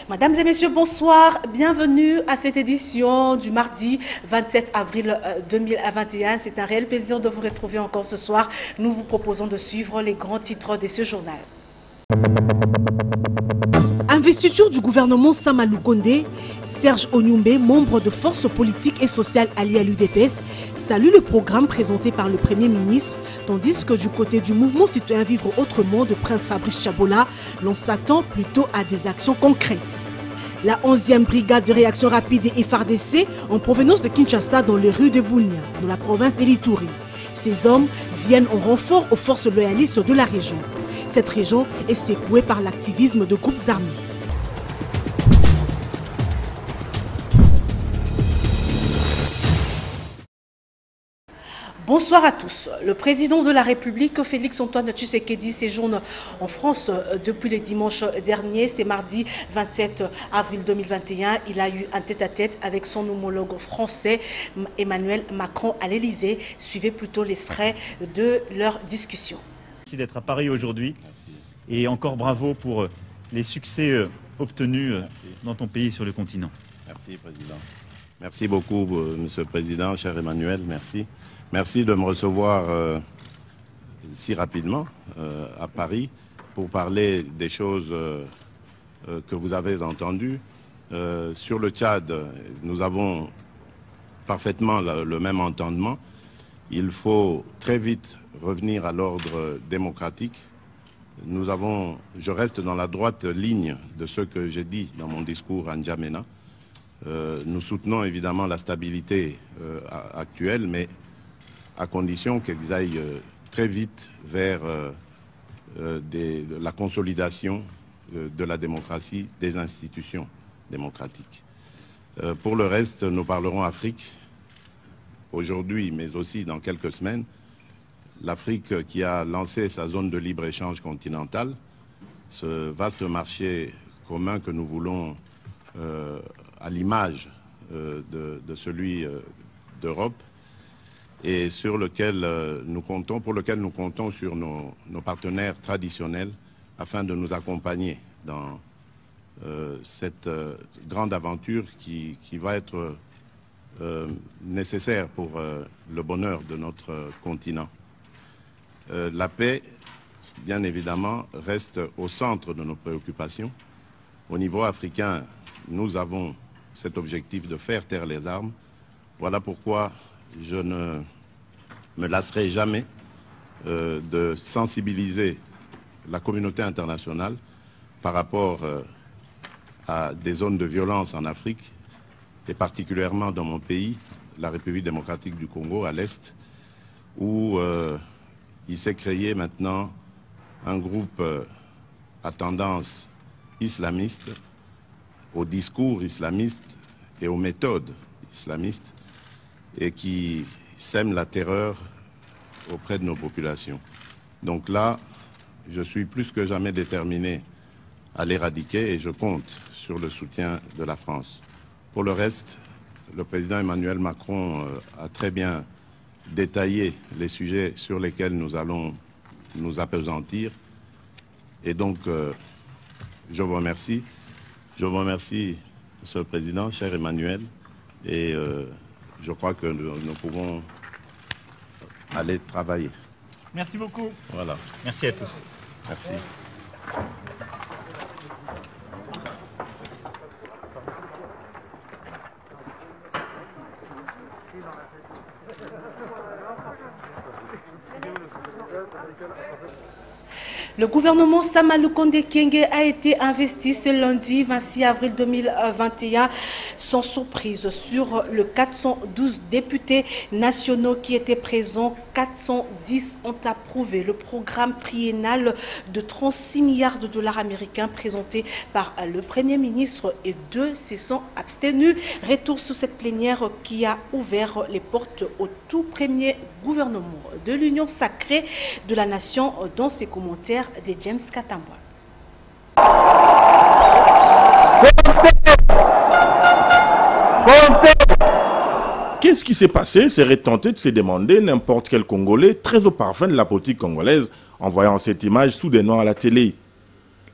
Mesdames et messieurs, bonsoir. Bienvenue à cette édition du mardi 27 avril 2021. C'est un réel plaisir de vous retrouver encore ce soir. Nous vous proposons de suivre les grands titres de ce journal. Investiture du gouvernement Samalou Condé, Serge Onyumbe, membre de forces politiques et sociales alliées à l'UDPS, salue le programme présenté par le Premier ministre, tandis que du côté du mouvement citoyen Vivre Autrement de Prince Fabrice Chabola, l'on s'attend plutôt à des actions concrètes. La 11e brigade de réaction rapide et FARDC en provenance de Kinshasa dans les rues de Bunia, dans la province d'Elituri. Ces hommes viennent en renfort aux forces loyalistes de la région. Cette région est secouée par l'activisme de groupes armés. Bonsoir à tous. Le président de la République, Félix-Antoine Tshisekedi, séjourne en France depuis le dimanche dernier. C'est mardi 27 avril 2021. Il a eu un tête-à-tête avec son homologue français, Emmanuel Macron, à l'Élysée. Suivez plutôt l'extrait de leur discussion. Merci d'être à Paris aujourd'hui. Et encore bravo pour les succès obtenus dans ton pays sur le continent. Merci, Président. Merci beaucoup, Monsieur le Président, cher Emmanuel. Merci. Merci de me recevoir si rapidement à Paris pour parler des choses que vous avez entendues. Sur le Tchad, nous avons parfaitement le même entendement. Il faut très vite revenir à l'ordre démocratique. Je reste dans la droite ligne de ce que j'ai dit dans mon discours à N'Djamena. Nous soutenons évidemment la stabilité actuelle, mais à condition qu'ils aillent très vite vers la consolidation de la démocratie, des institutions démocratiques. Pour le reste, nous parlerons Afrique aujourd'hui, mais aussi dans quelques semaines. L'Afrique qui a lancé sa zone de libre-échange continentale, ce vaste marché commun que nous voulons à l'image de celui d'Europe, et pour lequel nous comptons sur nos partenaires traditionnels afin de nous accompagner dans cette grande aventure qui va être nécessaire pour le bonheur de notre continent. La paix, bien évidemment, reste au centre de nos préoccupations. Au niveau africain, nous avons cet objectif de faire taire les armes. Voilà pourquoi je ne me lasserai jamais de sensibiliser la communauté internationale par rapport à des zones de violence en Afrique, et particulièrement dans mon pays, la République démocratique du Congo, à l'Est, où il s'est créé maintenant un groupe à tendance islamiste, au discours islamiste et aux méthodes islamistes, et qui sème la terreur auprès de nos populations. Donc là, je suis plus que jamais déterminé à l'éradiquer et je compte sur le soutien de la France. Pour le reste, le président Emmanuel Macron a très bien détaillé les sujets sur lesquels nous allons nous appesantir. Et donc, je vous remercie. Je vous remercie, Monsieur le Président, cher Emmanuel, et je crois que nous pouvons aller travailler. Merci beaucoup. Voilà. Merci à tous. Merci. Le gouvernement Sama Lukonde Kyenge a été investi ce lundi 26 avril 2021 sans surprise. Sur le 412 députés nationaux qui étaient présents, 410 ont approuvé le programme triennal de 36 milliards de dollars américains présenté par le Premier ministre et 2 se sont abstenus. Retour sur cette plénière qui a ouvert les portes au tout premier gouvernement de l'Union sacrée de la nation dans ses commentaires de James Katambwa. Qu'est-ce qui s'est passé? Serait tenté de se demander n'importe quel Congolais très au parfum de la politique congolaise en voyant cette image soudainement à la télé.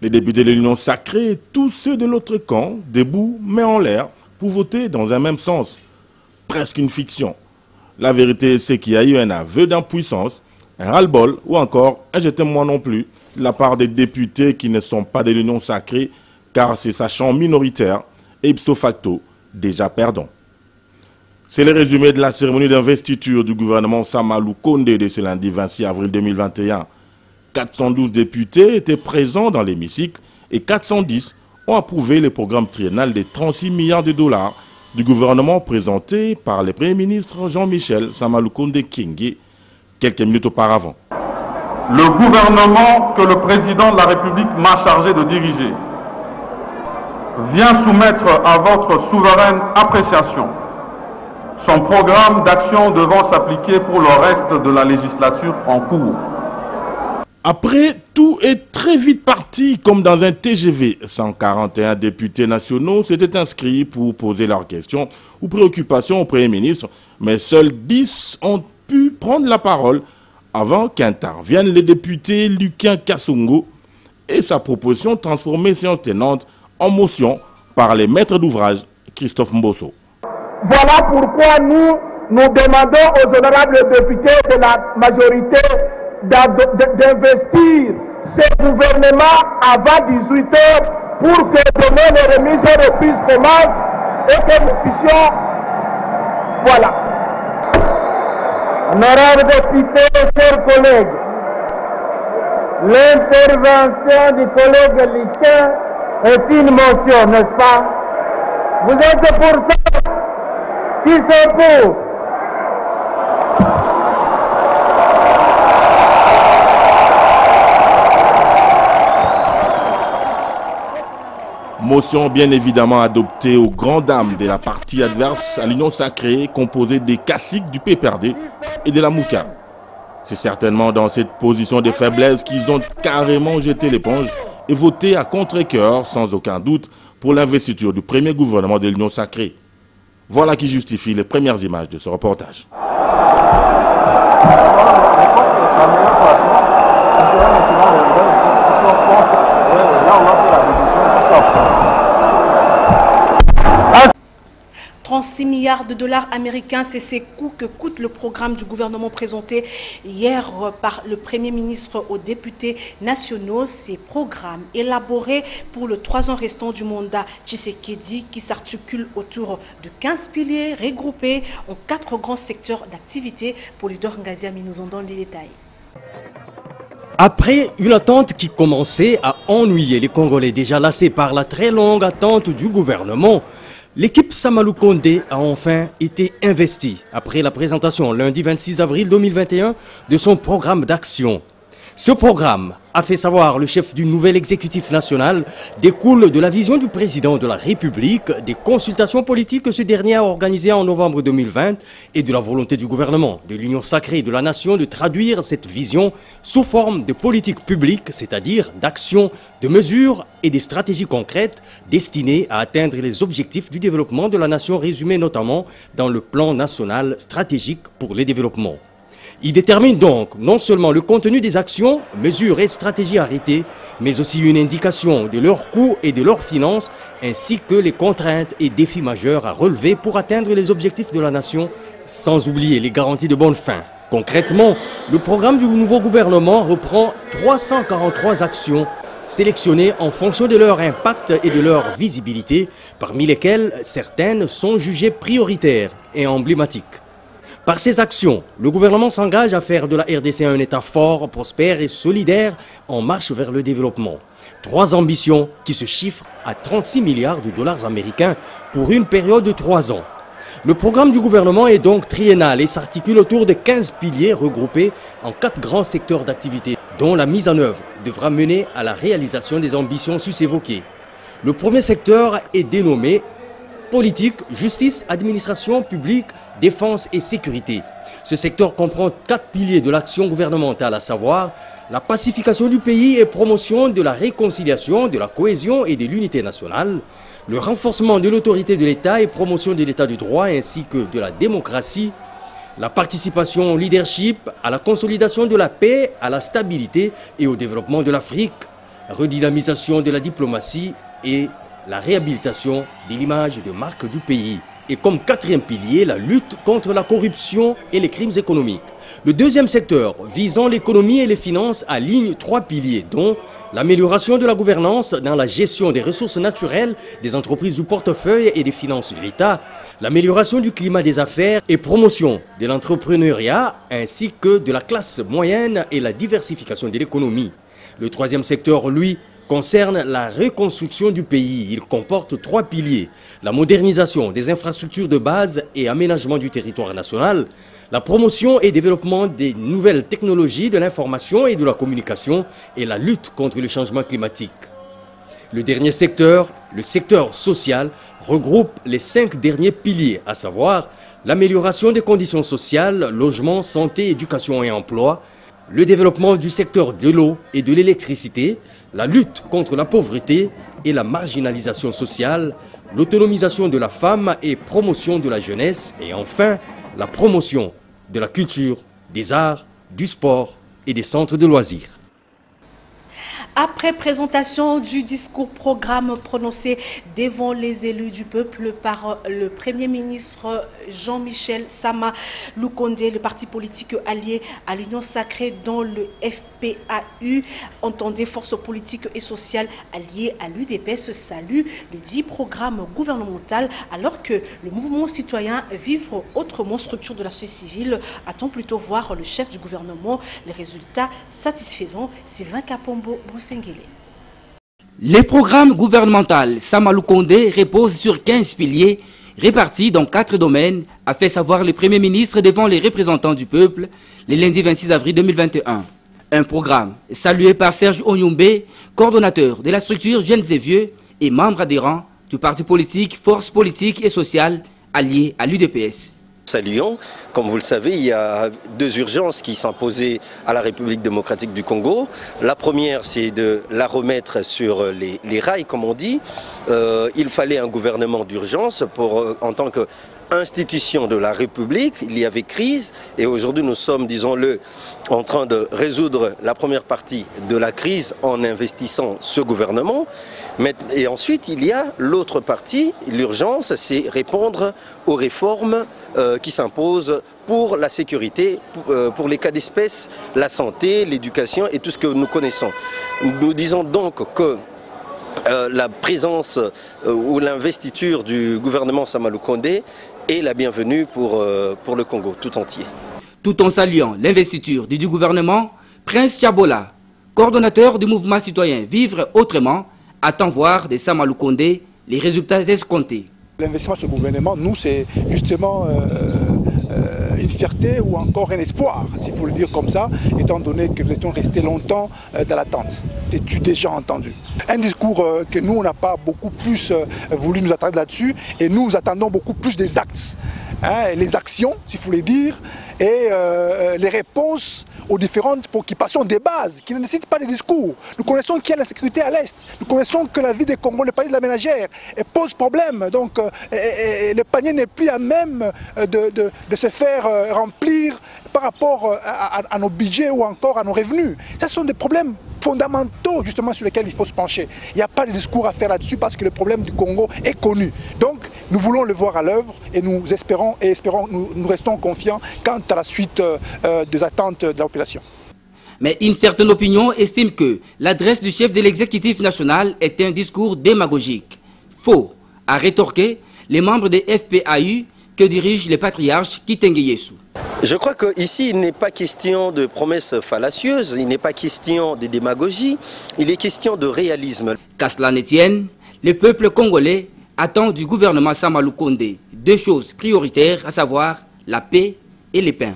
Les députés de l'Union sacrée et tous ceux de l'autre camp, debout, main en l'air, pour voter dans un même sens. Presque une fiction. La vérité, c'est qu'il y a eu un aveu d'impuissance, un ras-le-bol ou encore un jetez-moi non plus de la part des députés qui ne sont pas de l'Union sacrée car c'est sachant minoritaire et ipso facto déjà perdant. C'est le résumé de la cérémonie d'investiture du gouvernement Sama Lukonde de ce lundi 26 avril 2021. 412 députés étaient présents dans l'hémicycle et 410 ont approuvé le programme triennal de 36 milliards de dollars du gouvernement présenté par le Premier ministre Jean-Michel Sama Lukonde Kyenge quelques minutes auparavant. Le gouvernement que le président de la République m'a chargé de diriger vient soumettre à votre souveraine appréciation son programme d'action devant s'appliquer pour le reste de la législature en cours. Après, tout est très vite parti comme dans un TGV. 141 députés nationaux s'étaient inscrits pour poser leurs questions ou préoccupations au Premier ministre, mais seuls 10 ont pu prendre la parole avant qu'intervienne le député Lucien Kassongo et sa proposition transformée séance tenante en motion par les maîtres d'ouvrage Christophe Mbosso. Voilà pourquoi nous demandons aux honorables députés de la majorité d'investir ce gouvernement avant 18 h pour que demain les remises et reprises commencent et que nous puissions... Voilà. Honorables députés, chers collègues, l'intervention du collègue Lucien est une motion, n'est-ce pas? Vous êtes pour ça? Qui sont pour? Motion bien évidemment adoptée aux grandes dames de la partie adverse à l'Union sacrée composée des caciques du PPRD et de la Mouka. C'est certainement dans cette position de faiblesse qu'ils ont carrément jeté l'éponge et voté à contre-cœur sans aucun doute pour l'investiture du premier gouvernement de l'Union sacrée. Voilà qui justifie les premières images de ce reportage. « 36 milliards de dollars américains, c'est ces coûts que coûte le programme du gouvernement présenté hier par le Premier ministre aux députés nationaux. Ces programmes élaborés pour le 3 ans restant du mandat Tshisekedi qui s'articulent autour de 15 piliers regroupés en 4 grands secteurs d'activité. Pour Leader Ngaziami, nous en donne les détails. Après une attente qui commençait à ennuyer les Congolais déjà lassés par la très longue attente du gouvernement, l'équipe Sama Lukonde a enfin été investie après la présentation lundi 26 avril 2021 de son programme d'action. Ce programme, a fait savoir le chef du nouvel exécutif national, découle de la vision du président de la République, des consultations politiques que ce dernier a organisées en novembre 2020 et de la volonté du gouvernement, de l'Union sacrée de la nation de traduire cette vision sous forme de politique publique, c'est-à-dire d'actions, de mesures et des stratégies concrètes destinées à atteindre les objectifs du développement de la nation résumés notamment dans le plan national stratégique pour le développement. Il détermine donc non seulement le contenu des actions, mesures et stratégies arrêtées, mais aussi une indication de leurs coûts et de leurs finances, ainsi que les contraintes et défis majeurs à relever pour atteindre les objectifs de la nation, sans oublier les garanties de bonne fin. Concrètement, le programme du nouveau gouvernement reprend 343 actions sélectionnées en fonction de leur impact et de leur visibilité, parmi lesquelles certaines sont jugées prioritaires et emblématiques. Par ses actions, le gouvernement s'engage à faire de la RDC un État fort, prospère et solidaire en marche vers le développement. 3 ambitions qui se chiffrent à 36 milliards de dollars américains pour une période de 3 ans. Le programme du gouvernement est donc triennal et s'articule autour de 15 piliers regroupés en 4 grands secteurs d'activité, dont la mise en œuvre devra mener à la réalisation des ambitions sus-évoquées. Le premier secteur est dénommé politique, justice, administration publique, défense et sécurité. Ce secteur comprend 4 piliers de l'action gouvernementale, à savoir la pacification du pays et promotion de la réconciliation, de la cohésion et de l'unité nationale, le renforcement de l'autorité de l'État et promotion de l'État de droit ainsi que de la démocratie, la participation au leadership, à la consolidation de la paix, à la stabilité et au développement de l'Afrique, redynamisation de la diplomatie et la réhabilitation de l'image de marque du pays. Et comme 4e pilier, la lutte contre la corruption et les crimes économiques. Le deuxième secteur, visant l'économie et les finances, aligne 3 piliers, dont l'amélioration de la gouvernance dans la gestion des ressources naturelles, des entreprises du portefeuille et des finances de l'État, l'amélioration du climat des affaires et promotion de l'entrepreneuriat, ainsi que de la classe moyenne et la diversification de l'économie. Le troisième secteur, lui, concerne la reconstruction du pays. Il comporte 3 piliers. La modernisation des infrastructures de base et aménagement du territoire national, la promotion et développement des nouvelles technologies de l'information et de la communication et la lutte contre le changement climatique. Le dernier secteur, le secteur social, regroupe les 5 derniers piliers, à savoir l'amélioration des conditions sociales, logement, santé, éducation et emploi, le développement du secteur de l'eau et de l'électricité, la lutte contre la pauvreté et la marginalisation sociale, l'autonomisation de la femme et promotion de la jeunesse, et enfin la promotion de la culture, des arts, du sport et des centres de loisirs. Après présentation du discours-programme prononcé devant les élus du peuple par le Premier ministre Jean-Michel Sama Lukonde, le parti politique allié à l'Union sacrée dont le FPAU, entendait force politique et sociale alliée à l'UDPS, salue le dit programme gouvernemental alors que le mouvement citoyen Vivre Autrement, structure de la société civile, attend plutôt voir le chef du gouvernement les résultats satisfaisants. Sylvain Kapombo, le programme gouvernemental Sama Lukonde repose sur 15 piliers répartis dans 4 domaines, a fait savoir le Premier ministre devant les représentants du peuple le lundi 26 avril 2021. Un programme salué par Serge Onyumbe, coordonnateur de la structure Jeunes et Vieux et membre adhérent du parti politique Force politique et sociale alliée à l'UDPS. Saluons, comme vous le savez, il y a 2 urgences qui sont posées à la République démocratique du Congo. La première, c'est de la remettre sur les rails, comme on dit. Il fallait un gouvernement d'urgence en tant qu'institution de la République. Il y avait crise et aujourd'hui nous sommes, disons-le, en train de résoudre la première partie de la crise en investissant ce gouvernement. Et ensuite, il y a l'autre partie, l'urgence, c'est répondre aux réformes qui s'imposent pour la sécurité, pour les cas d'espèce, la santé, l'éducation et tout ce que nous connaissons. Nous disons donc que la présence ou l'investiture du gouvernement Sama Lukonde est la bienvenue pour le Congo tout entier. Tout en saluant l'investiture du gouvernement, Prince Tchabola, coordonnateur du mouvement citoyen Vivre Autrement, attend voir de Sama Lukonde les résultats escomptés. L'investissement de ce gouvernement, nous, c'est justement une fierté ou encore un espoir, s'il faut le dire comme ça, étant donné que nous étions restés longtemps dans l'attente. C'est déjà entendu. Un discours que nous, on n'a pas beaucoup plus voulu nous attendre là-dessus, et nous attendons beaucoup plus des actes, hein, les actions, s'il faut le dire, et les réponses aux différentes préoccupations des bases qui ne nécessitent pas de discours. Nous connaissons qu'il y a la sécurité à l'Est. Nous connaissons que la vie des Congolais, le panier de la ménagère, pose problème. Donc le panier n'est plus à même de se faire remplir par rapport à nos budgets ou encore à nos revenus. Ce sont des problèmes fondamentaux justement sur lesquels il faut se pencher. Il n'y a pas de discours à faire là-dessus parce que le problème du Congo est connu. Donc nous voulons le voir à l'œuvre et nous espérons, nous restons confiants quant à la suite des attentes de la population. Mais une certaine opinion estime que l'adresse du chef de l'exécutif national est un discours démagogique. Faux, a rétorqué les membres des FPAU que dirige le patriarche Kitenge Yesu. Je crois qu'ici, il n'est pas question de promesses fallacieuses, il n'est pas question de démagogie, il est question de réalisme. Qu'à cela ne tienne, le peuple congolais attend du gouvernement Sama Lukonde deux choses prioritaires, à savoir la paix et les pains.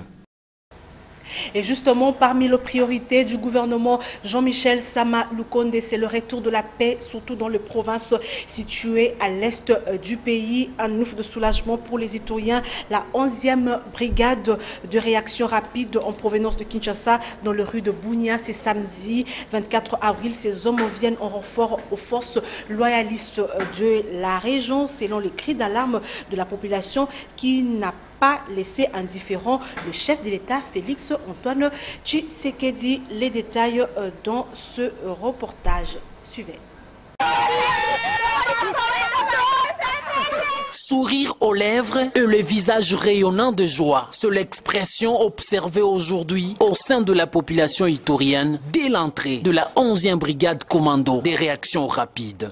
Et justement, parmi les priorités du gouvernement Jean-Michel Sama Lukonde, c'est le retour de la paix, surtout dans les provinces situées à l'est du pays. Un ouf de soulagement pour les Ituriens. La 11e brigade de réaction rapide en provenance de Kinshasa, dans le rue de Bounia, c'est samedi 24 avril. Ces hommes viennent en renfort aux forces loyalistes de la région, selon les cris d'alarme de la population qui n'a pas laissé indifférent le chef de l'État, Félix Antoine Tshisekedi. Les détails dans ce reportage. Suivez. Sourire aux lèvres et le visage rayonnant de joie. C'est l'expression observée aujourd'hui au sein de la population iturienne dès l'entrée de la 11e brigade commando des réactions rapides.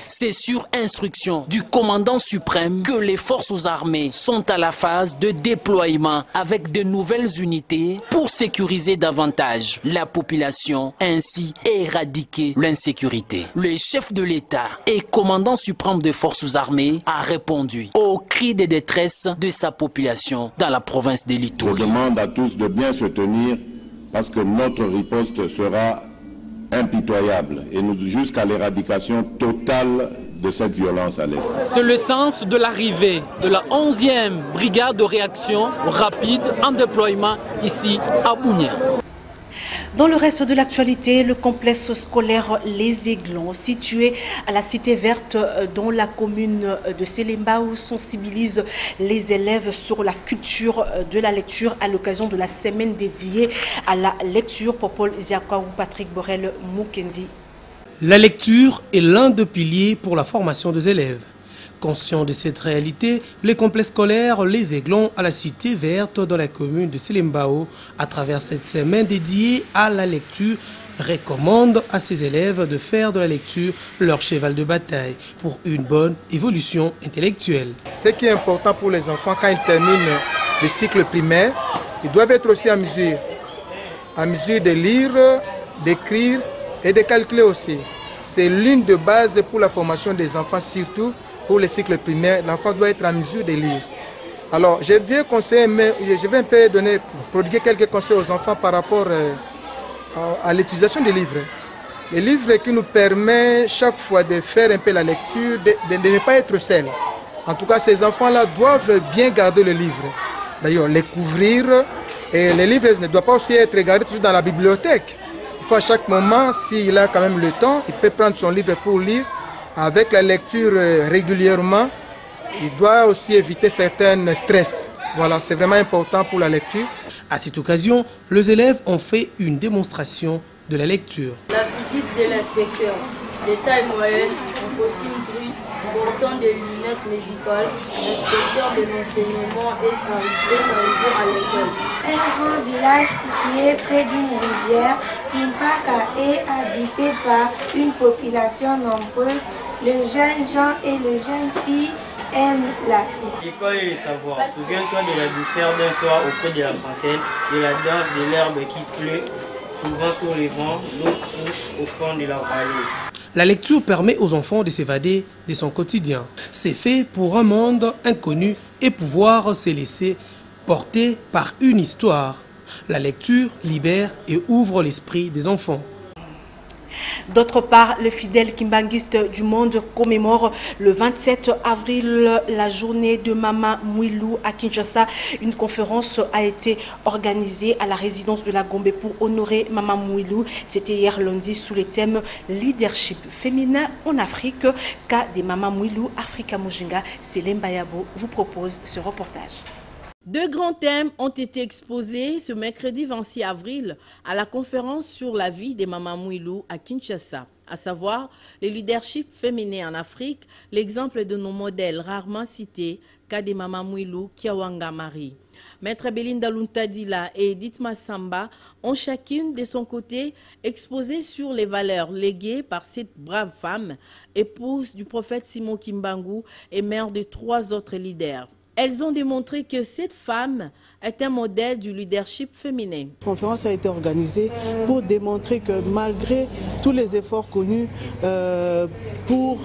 C'est sur instruction du commandant suprême que les forces armées sont à la phase de déploiement avec de nouvelles unités pour sécuriser davantage la population, ainsi éradiquer l'insécurité. Le chef de l'État et commandant suprême des forces armées a répondu aux cris de détresse de sa population dans la province de l'Ituri. Je demande à tous de bien se tenir parce que notre riposte sera impitoyable et nous jusqu'à l'éradication totale de cette violence à l'Est. C'est le sens de l'arrivée de la 11e brigade de réaction rapide en déploiement ici à Bounia. Dans le reste de l'actualité, le complexe scolaire Les Aiglons, situé à la Cité Verte dans la commune de Selembao, sensibilise les élèves sur la culture de la lecture à l'occasion de la semaine dédiée à la lecture. Popol Ziakwaou, Patrick Borel, Mukendi. La lecture est l'un des piliers pour la formation des élèves. Conscient de cette réalité, le complexe scolaire Les Aiglons à la Cité Verte dans la commune de Selembao, à travers cette semaine dédiée à la lecture, recommande à ses élèves de faire de la lecture leur cheval de bataille pour une bonne évolution intellectuelle. Ce qui est important pour les enfants quand ils terminent le cycle primaire, ils doivent être aussi en mesure de lire, d'écrire et de calculer aussi. C'est l'une des bases pour la formation des enfants, surtout pour le cycle primaire. L'enfant doit être en mesure de lire. Alors, je vais un peu prodiguer quelques conseils aux enfants par rapport à l'utilisation des livres. Les livres qui nous permettent chaque fois de faire un peu la lecture, de ne pas être seuls. En tout cas, ces enfants-là doivent bien garder le livre. D'ailleurs, les couvrir. Et les livres ne doivent pas aussi être gardés toujours dans la bibliothèque. Il faut à chaque moment, s'il a quand même le temps, il peut prendre son livre pour lire. Avec la lecture régulièrement, il doit aussi éviter certains stress. Voilà, c'est vraiment important pour la lecture. À cette occasion, les élèves ont fait une démonstration de la lecture. La visite de l'inspecteur, de taille moyenne, en costume gris, portant des lunettes médicales, l'inspecteur de l'enseignement est arrivé à l'école. Un grand village situé près d'une rivière, Kimpaka est habité par une population nombreuse. Les jeunes gens et les jeunes filles aiment la cité. L'école et le savoir. Souviens-toi de la douceur d'un soir auprès de la fontaine, de la danse de l'herbe qui pleut, souvent sur les vents, l'eau couche au fond de la vallée. La lecture permet aux enfants de s'évader de son quotidien. C'est fait pour un monde inconnu et pouvoir se laisser porter par une histoire. La lecture libère et ouvre l'esprit des enfants. D'autre part, le fidèle kimbanguiste du monde commémore le 27 avril la journée de Mama Mouilou à Kinshasa. Une conférence a été organisée à la résidence de la Gombe pour honorer Mama Mouilou. C'était hier lundi sous le thème Leadership féminin en Afrique. Cas de Mama Mouilou, Africa Mujinga, Célène Bayabo vous propose ce reportage. Deux grands thèmes ont été exposés ce mercredi 26 avril à la conférence sur la vie des Mama Mouilou à Kinshasa, à savoir le leadership féminin en Afrique, l'exemple de nos modèles rarement cités, cas des Mama Mouilou Kiawanga Marie. Maître Belinda Luntadila et Edith Massamba ont chacune de son côté exposé sur les valeurs léguées par cette brave femme, épouse du prophète Simon Kimbangu et mère de 3 autres leaders. Elles ont démontré que cette femme est un modèle du leadership féminin. La conférence a été organisée pour démontrer que malgré tous les efforts connus pour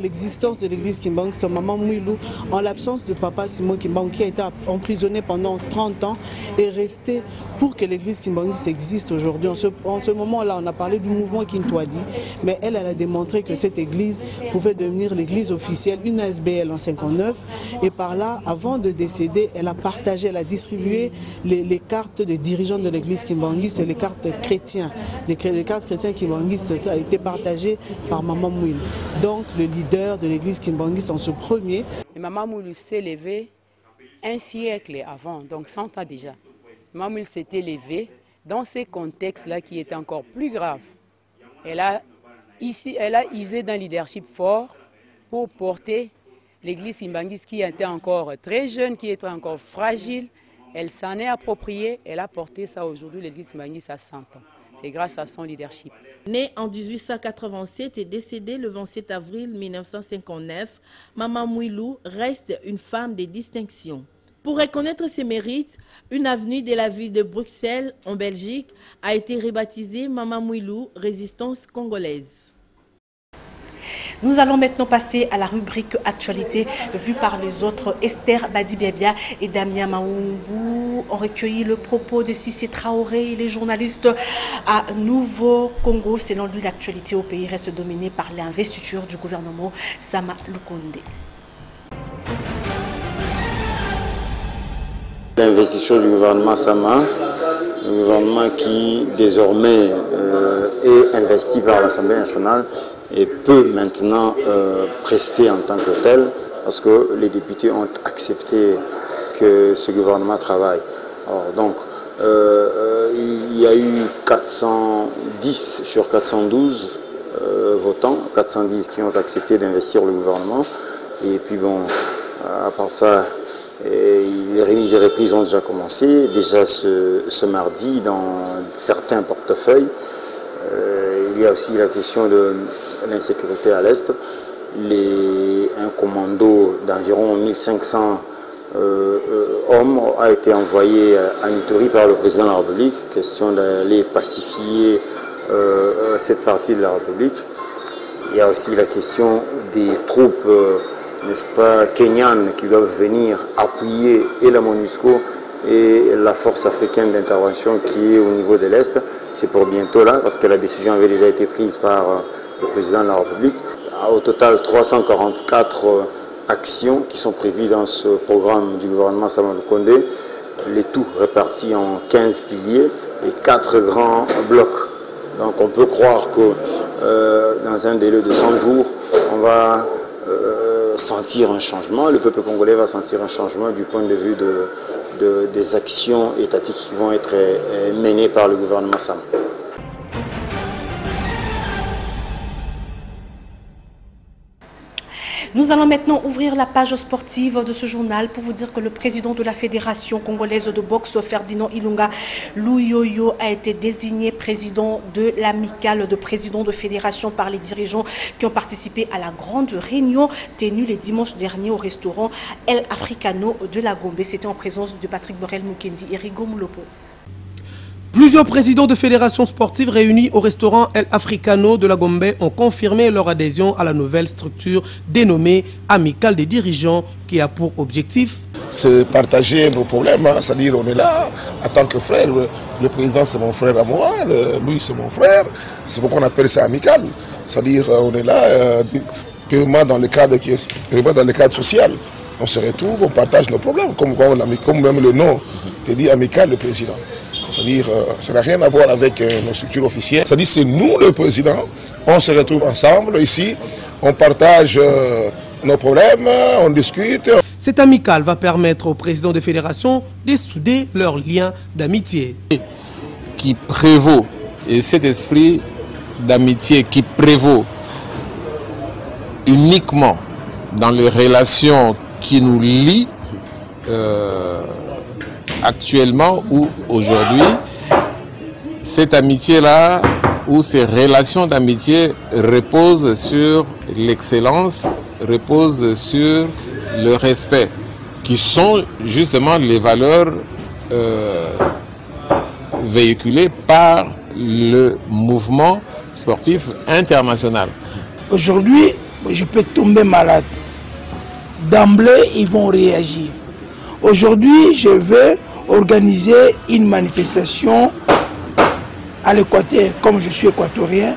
l'existence de l'église Kimbangu, c'est Maman Mouilou, en l'absence de papa Simon Kimbangu qui a été emprisonné pendant 30 ans, est resté pour que l'église Kimbangu existe aujourd'hui. En ce moment-là, on a parlé du mouvement Kintwadi, mais elle a démontré que cette église pouvait devenir l'église officielle, une ASBL en 59, et par là, avant de décéder, elle a partagé, elle a distribué les cartes de dirigeants de l'église kimbanguiste, les cartes chrétiens. Les cartes chrétiennes kimbanguistes ont été partagées par Maman Mouilou. Donc le leader de l'église kimbanguiste en ce premier. Maman Mouilou s'est levée un siècle avant, donc 100 ans déjà. Maman Mouilou s'était levée dans ces contextes-là qui étaient encore plus graves. Elle a usé d'un leadership fort pour porter l'église kimbanguiste qui était encore très jeune, qui était encore fragile. Elle s'en est appropriée, elle a porté ça aujourd'hui, l'église kimbanguiste à 100 ans. C'est grâce à son leadership. Née en 1887 et décédée le 27 avril 1959, Maman Mouilou reste une femme de distinction. Pour reconnaître ses mérites, une avenue de la ville de Bruxelles, en Belgique, a été rebaptisée Maman Mouilou, Résistance congolaise. Nous allons maintenant passer à la rubrique Actualité vue par les autres. Esther Badibiabia et Damien Maungu ont recueilli le propos de Cissé Traoré. Il est journaliste à Nouveau Congo. Selon lui, l'actualité au pays reste dominée par l'investiture du gouvernement Sama Lukonde. L'investiture du gouvernement Sama, le gouvernement qui désormais est investi par l'Assemblée nationale, et peut maintenant prester en tant que tel parce que les députés ont accepté que ce gouvernement travaille. Alors, donc, il y a eu 410 sur 412 votants, 410 qui ont accepté d'investir le gouvernement. Et puis bon, à part ça, les remises et reprises ont déjà commencé, déjà ce mardi dans certains portefeuilles. Il y a aussi la question de l'insécurité à l'Est. Un commando d'environ 1500 hommes a été envoyé à Nitori par le président de la République. Question d'aller pacifier cette partie de la République. Il y a aussi la question des troupes, n'est-ce pas, kenyanes qui doivent venir appuyer et la MONUSCO et la force africaine d'intervention qui est au niveau de l'Est. C'est pour bientôt là, parce que la décision avait déjà été prise par le président de la République. Au total, 344 actions qui sont prévues dans ce programme du gouvernement Sama Lukonde, les tout répartis en 15 piliers et 4 grands blocs. Donc on peut croire que dans un délai de 100 jours, on va sentir un changement, le peuple congolais va sentir un changement du point de vue des actions étatiques qui vont être menées par le gouvernement Sama. Nous allons maintenant ouvrir la page sportive de ce journal pour vous dire que le président de la Fédération congolaise de boxe, Ferdinand Ilunga Luyoyo, a été désigné président de l'amicale de présidents de fédération par les dirigeants qui ont participé à la grande réunion tenue le dimanche dernier au restaurant El Africano de la Gombe. C'était en présence de Patrick Borel Mukendi et Rigo Moulopo. Plusieurs présidents de fédérations sportives réunis au restaurant El Africano de la Gombe ont confirmé leur adhésion à la nouvelle structure dénommée Amicale des dirigeants qui a pour objectif c'est partager nos problèmes, hein. C'est-à-dire on est là en tant que frère, le président c'est mon frère à moi, lui c'est mon frère, c'est pourquoi on appelle ça Amicale, c'est-à-dire on est là purement dans le cadre social, on se retrouve, on partage nos problèmes, comme même le nom qui dit Amicale le président. C'est-à-dire, ça n'a rien à voir avec nos structures officielles. C'est-à-dire, c'est nous, le président, on se retrouve ensemble ici, on partage nos problèmes, on discute. Cette amicale va permettre aux présidents de fédération de souder leurs liens d'amitié. Qui prévaut, et cet esprit d'amitié qui prévaut uniquement dans les relations qui nous lient, actuellement ou aujourd'hui, cette amitié-là ou ces relations d'amitié reposent sur l'excellence, reposent sur le respect, qui sont justement les valeurs véhiculées par le mouvement sportif international. Aujourd'hui, je peux tomber malade. D'emblée, ils vont réagir. Aujourd'hui, je veux organiser une manifestation à l'Équateur, comme je suis équatorien.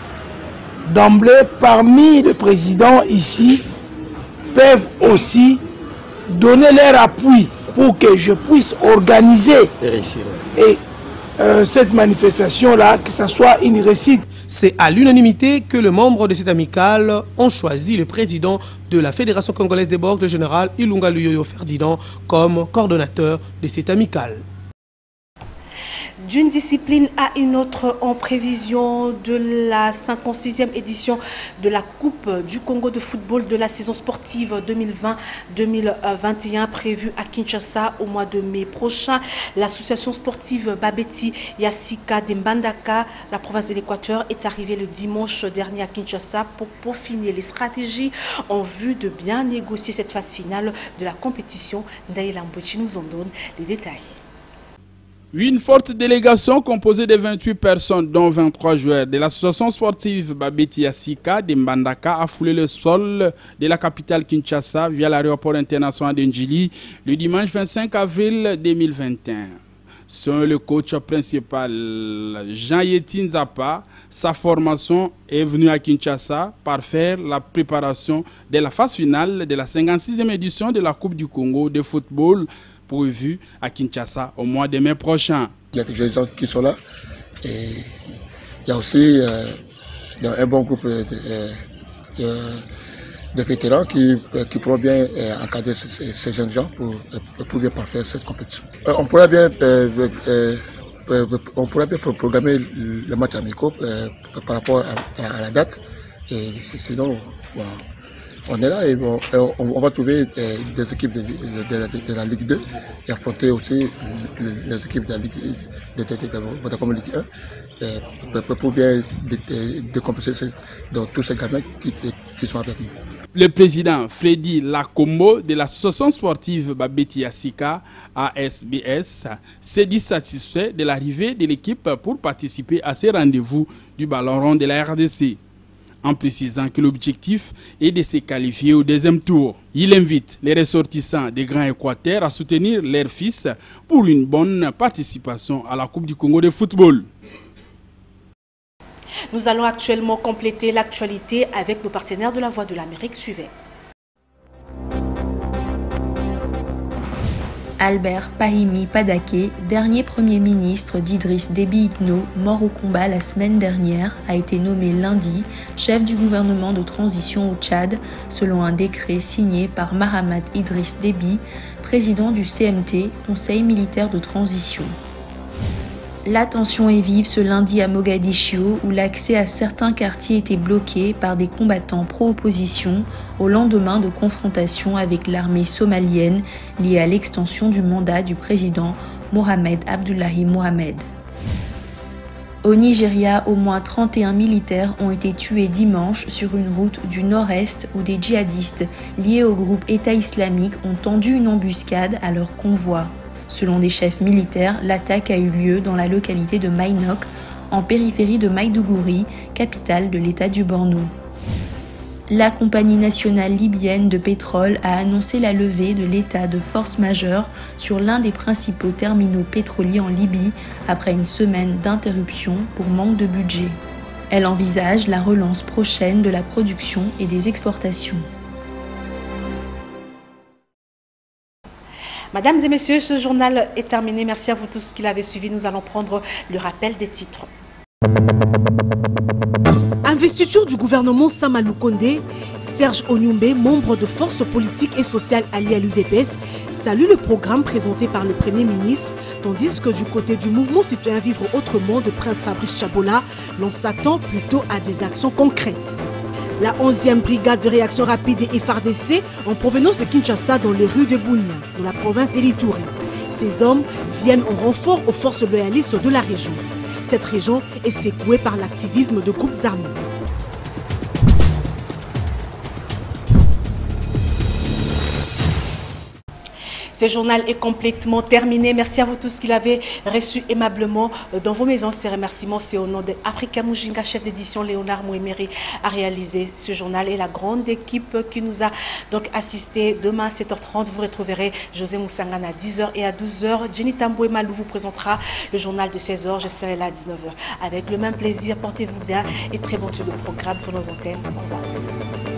D'emblée, parmi les présidents ici, peuvent aussi donner leur appui pour que je puisse organiser et cette manifestation-là, que ce soit une réussite. C'est à l'unanimité que les membres de cette amicale ont choisi le président de la Fédération congolaise des boxe, le général Ilunga Luyoyo Ferdinand, comme coordonnateur de cette amicale. D'une discipline à une autre, en prévision de la 56e édition de la Coupe du Congo de football de la saison sportive 2020-2021 prévue à Kinshasa au mois de mai prochain, l'association sportive Babeti Yassika de Mbandaka, la province de l'Équateur, est arrivée le dimanche dernier à Kinshasa pour peaufiner les stratégies en vue de bien négocier cette phase finale de la compétition. Ndaïla Mbouchi nous en donne les détails. Une forte délégation composée de 28 personnes, dont 23 joueurs de l'association sportive Babeti Yassika de Mbandaka a foulé le sol de la capitale Kinshasa via l'aéroport international d'Ndjili le dimanche 25 avril 2021. Selon le coach principal Jean-Yeti Nzapa, sa formation est venue à Kinshasa par faire la préparation de la phase finale de la 56e édition de la Coupe du Congo de football prévu à Kinshasa au mois de mai prochain. Il y a des gens qui sont là et il y a aussi un bon groupe de vétérans qui pourront bien encadrer ces jeunes gens pour bien parfaire cette compétition. On pourrait bien programmer le match amicaux par rapport à la date et sinon on est là et on va trouver des équipes de la Ligue 2 et affronter aussi les équipes de la Ligue de Ligue 1 pour bien décompresser tous ces gamins qui sont avec nous. Le président Freddy Lakombo de l'association sportive Babeti Yassika ASBS s'est dit satisfait de l'arrivée de l'équipe pour participer à ces rendez-vous du ballon rond de la RDC, en précisant que l'objectif est de se qualifier au deuxième tour. Il invite les ressortissants des Grands Équateurs à soutenir leurs fils pour une bonne participation à la Coupe du Congo de football. Nous allons actuellement compléter l'actualité avec nos partenaires de la Voix de l'Amérique. Suivez. Albert Pahimi Padake, dernier Premier ministre d'Idriss Déby Itno, mort au combat la semaine dernière, a été nommé lundi chef du gouvernement de transition au Tchad, selon un décret signé par Mahamat Idriss Déby, président du CMT, Conseil militaire de transition. La tension est vive ce lundi à Mogadiscio, où l'accès à certains quartiers était bloqué par des combattants pro-opposition au lendemain de confrontations avec l'armée somalienne liée à l'extension du mandat du président Mohamed Abdullahi Mohamed. Au Nigeria, au moins 31 militaires ont été tués dimanche sur une route du nord-est où des djihadistes liés au groupe État islamique ont tendu une embuscade à leur convoi. Selon des chefs militaires, l'attaque a eu lieu dans la localité de Mainok, en périphérie de Maïdougouri, capitale de l'État du Borno. La compagnie nationale libyenne de pétrole a annoncé la levée de l'état de force majeure sur l'un des principaux terminaux pétroliers en Libye après une semaine d'interruption pour manque de budget. Elle envisage la relance prochaine de la production et des exportations. Mesdames et messieurs, ce journal est terminé. Merci à vous tous qui l'avez suivi. Nous allons prendre le rappel des titres. Investiture du gouvernement Sama Lukonde, Serge Onyumbe, membre de force politique et sociale alliée à l'UDPS, salue le programme présenté par le Premier ministre, tandis que du côté du mouvement citoyen Vivre Autrement de Prince Fabrice Chabola, l'on s'attend plutôt à des actions concrètes. La 11e brigade de réaction rapide et FARDC en provenance de Kinshasa dans les rues de Bunia, dans la province d'Elitouri. Ces hommes viennent en renfort aux forces loyalistes de la région. Cette région est secouée par l'activisme de groupes armés. Ce journal est complètement terminé. Merci à vous tous qui l'avez reçu aimablement dans vos maisons. Ces remerciements, c'est au nom d'Afrika Mujinga, chef d'édition Léonard Mouemeri, à réaliser ce journal et la grande équipe qui nous a donc assisté. Demain à 7h30, vous retrouverez José Moussangana à 10h et à 12h. Jenny Tamboué Malou vous présentera le journal de 16h. Je serai là à 19h. Avec le même plaisir, portez-vous bien et très bon tour de programme sur nos antennes. Au revoir.